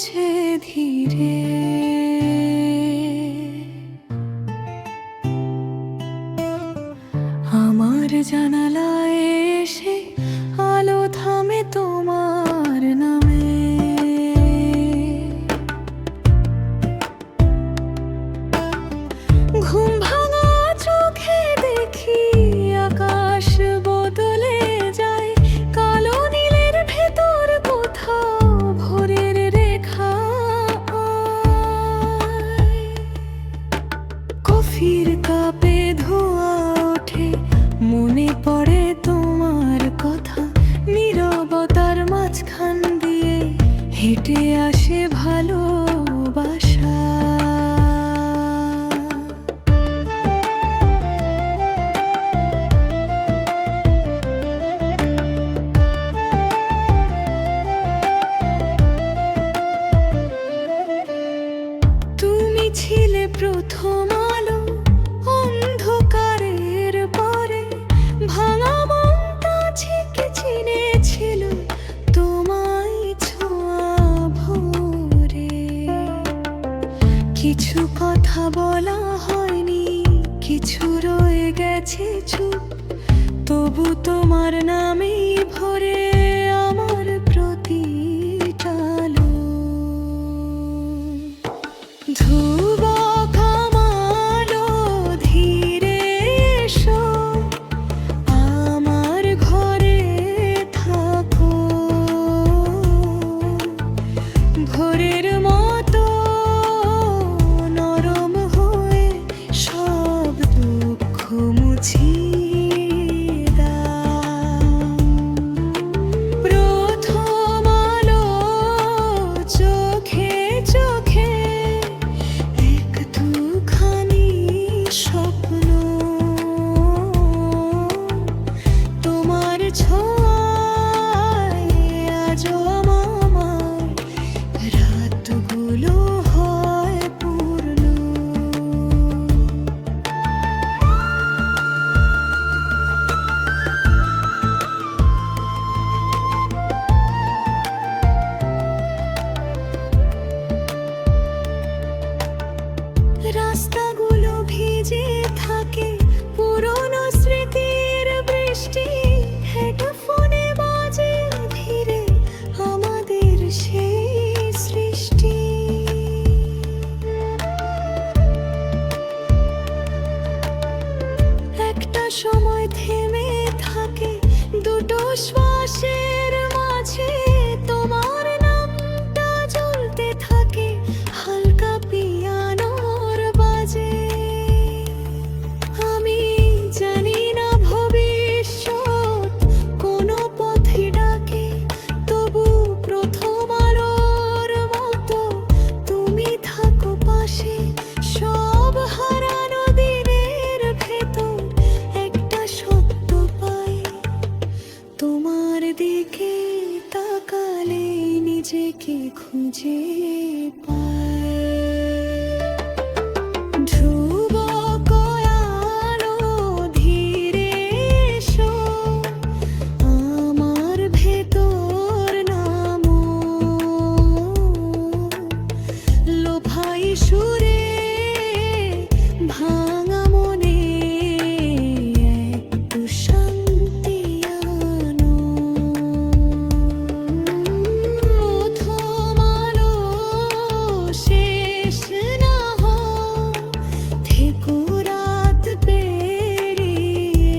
মুছে ধীরে। আমার জানালায় এসে আলো থামে তোমার নামে। ঘুম ভাঙা চোখে দেখি আকাশ বদলে যায়, কালো নীলের ভেতর কোথাও ভোরের রেখা। কফির কাপে ধোঁয়া ওঠে, মনে পড়ে তোমার কথা। নীরবতার মাঝখান দিয়ে হেঁটে আসে ভালোবাসা। তুমি ছিলে প্রথম আলো অন্ধকারের পরে, ভাঙা মনটা ঝেঁকে চিনেছিল তোমায় ছোঁয়া ভোরে। কিছু কথা বলা হয়নি, কিছু রয়ে গেছে চুপ, তবু তোমার নামেই ভরে আমার প্রতিটা আলো। ধ্রুবক আমালো ধীরে এসো, আমার ঘরে থাকো। ভোরের মতো নরম হয়ে সব দুঃখ মুছিয়ে দাও। প্রথম আলো চোখে চোখে একটুখানি স্বপ্ন, তোমার ছোঁয়ায় আজও আমার রাতগুলো হয় পূর্ণ। রাস্তাগুলো ভিজে থাকে পুরনো স্মৃতির বৃষ্টি, হেডফোনে বাজে ধীরে আমাদের সেই সৃষ্টি। একটা সময় থেমে থাকে দুটো শ্বাসের মাঝে, তোমার নামটা জ্বলতে থাকে হালকা পিয়ানোর বাজে। আমি জানি না ভবিষ্যৎ কোনো পথে ডাকে, তবু প্রথম আলোর মতো তুমি থাকো পাশে। সব হারানো দিনের ভেতর একটা শব্দ পাই, তোমার দিকে তাকালে নিজেকে খুঁজে পাই। ধ্রুবক আলো ধীরে এসো, আমার ভেতর নামো। লোফাই সুরে ভাঙা মনে একটু শান্তি আনো। প্রথম আলো শেষ না হয়, থেকো রাত পেরিয়ে।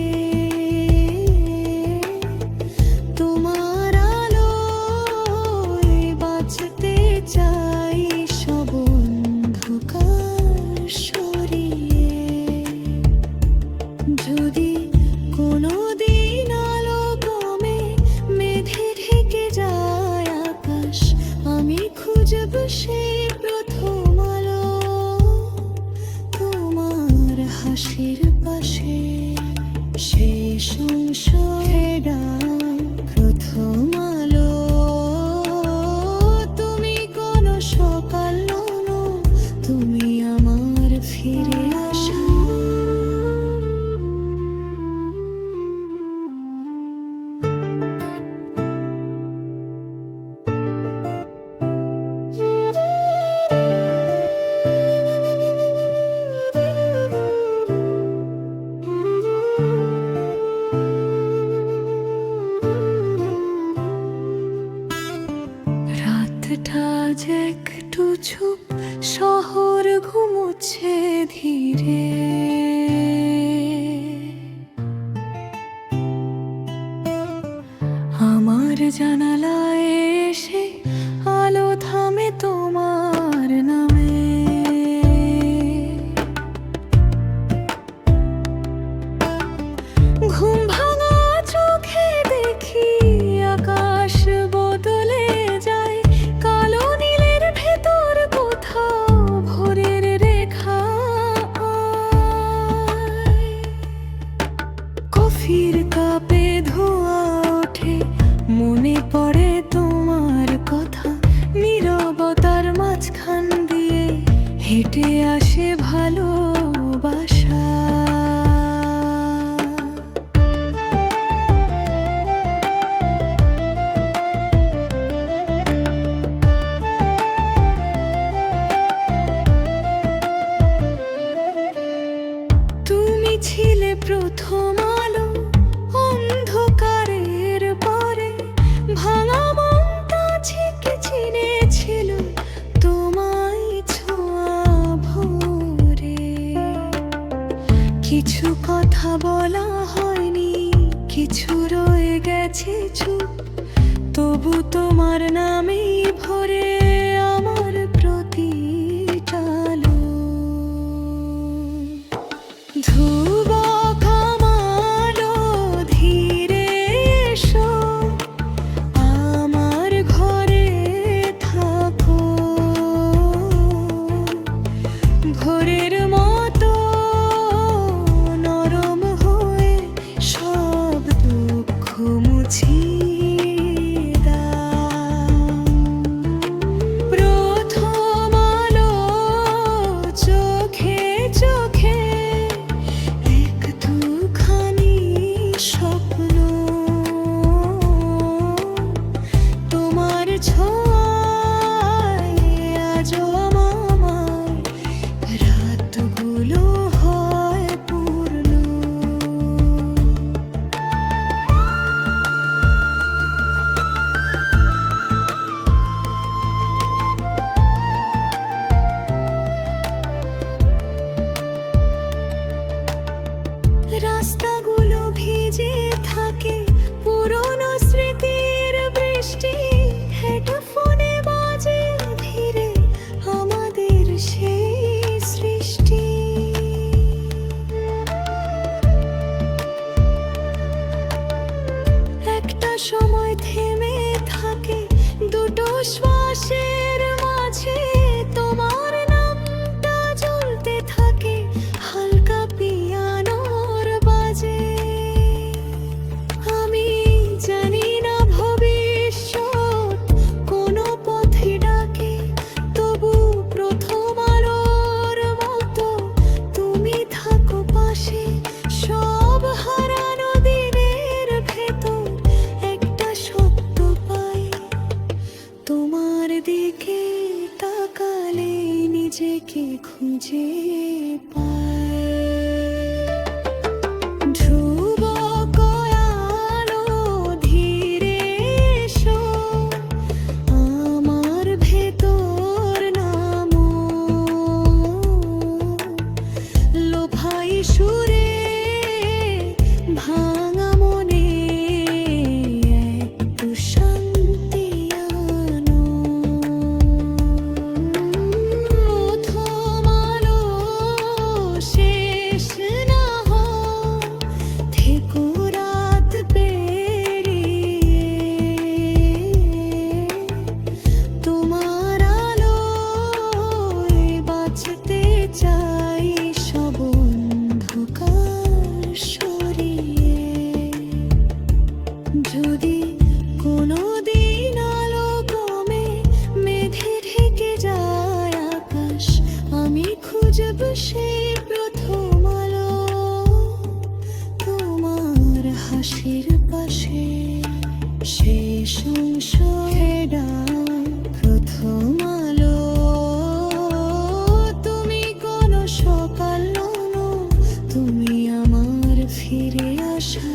তোমার আলোয় বাঁচতে চাই সব অন্ধকার। একটু চুপ, শহর ঘুমোচ্ছে ধীরে। আমার জানালায় এসে আলো থামে তোমার নামে। ঘুম ভাঙা চোখে দেখি আকাশ বদলে যায়, কালো নীলের ভেতর কোথাও ভোরের রেখা আয়। কফির কাপে ধোঁয়া ওঠে, মনে পড়ে তোমার কথা, নীরবতার মাঝখান দিয়ে হেঁটে আসে ভালোবাসা। তুমি ছিলে প্রথম আলো অন্ধকারের পরে, ভাঙা মনটা ঝেঁকে চিনেছিল তোমায় ছোঁয়া ভোরে। কিছু কথা বলা হয়নি, কিছু রয়ে গেছে চুপ, তবু তোমার নামেই ভরে আমার প্রতিটা আলো। ধ্রুবক আলো ধীরে এসো, আমার ঘরে থাকো, ভোরের মতো নরম হয়ে সব দুঃখ মুছিয়ে দাও। প্রথম আলো চোখে চোখে একটুখানি স্বপ্ন, তোমার ছোঁয়ায় আজ আমার রাতগুলো হয় পূর্ণ। রাস্তাগুলো ভিজে থাকে পুরনো স্মৃতির বৃষ্টি, হেডফোনে বাজে ধীরে আমাদের সেই সৃষ্টি। একটা সময় থেমে থাকে দুটো শ্বাসের মাঝে, তোমার নামটা জ্বলতে থাকে হালকা পিয়ানোর বাজে। আমি জানি না ভবিষ্যৎ কোনো পথে ডাকে, তবু প্রথম আলোর মতো তুমি থাকো পাশে। সব হারানো দিনের ভেতর একটা শব্দ পাই, তোমার দিকে তাকালে নিজেকে খুঁজে পাই। ধ্রুবক আলো ধীরে এসো, আমার ভেতর নামো, লোফাই সুরে ভাঙা মনে একটু শান্তি আনো। প্রথম আলো শেষ না হয়, থেকো রাত পেরিয়ে, তোমার আলোয় বাঁচতে চাই সব অন্ধকার সরিয়ে। যদি কোনোদিন আলো কমে, মেঘে ঢেকে যায় আকাশ, আমি খুঁজব সেই প্রথম আলো তোমার হাসির পাশে। শেষ অংশ হেডা প্রথম আলো, তুমি কোনো সকাল নও, তুমি আমার ফিরে আসা।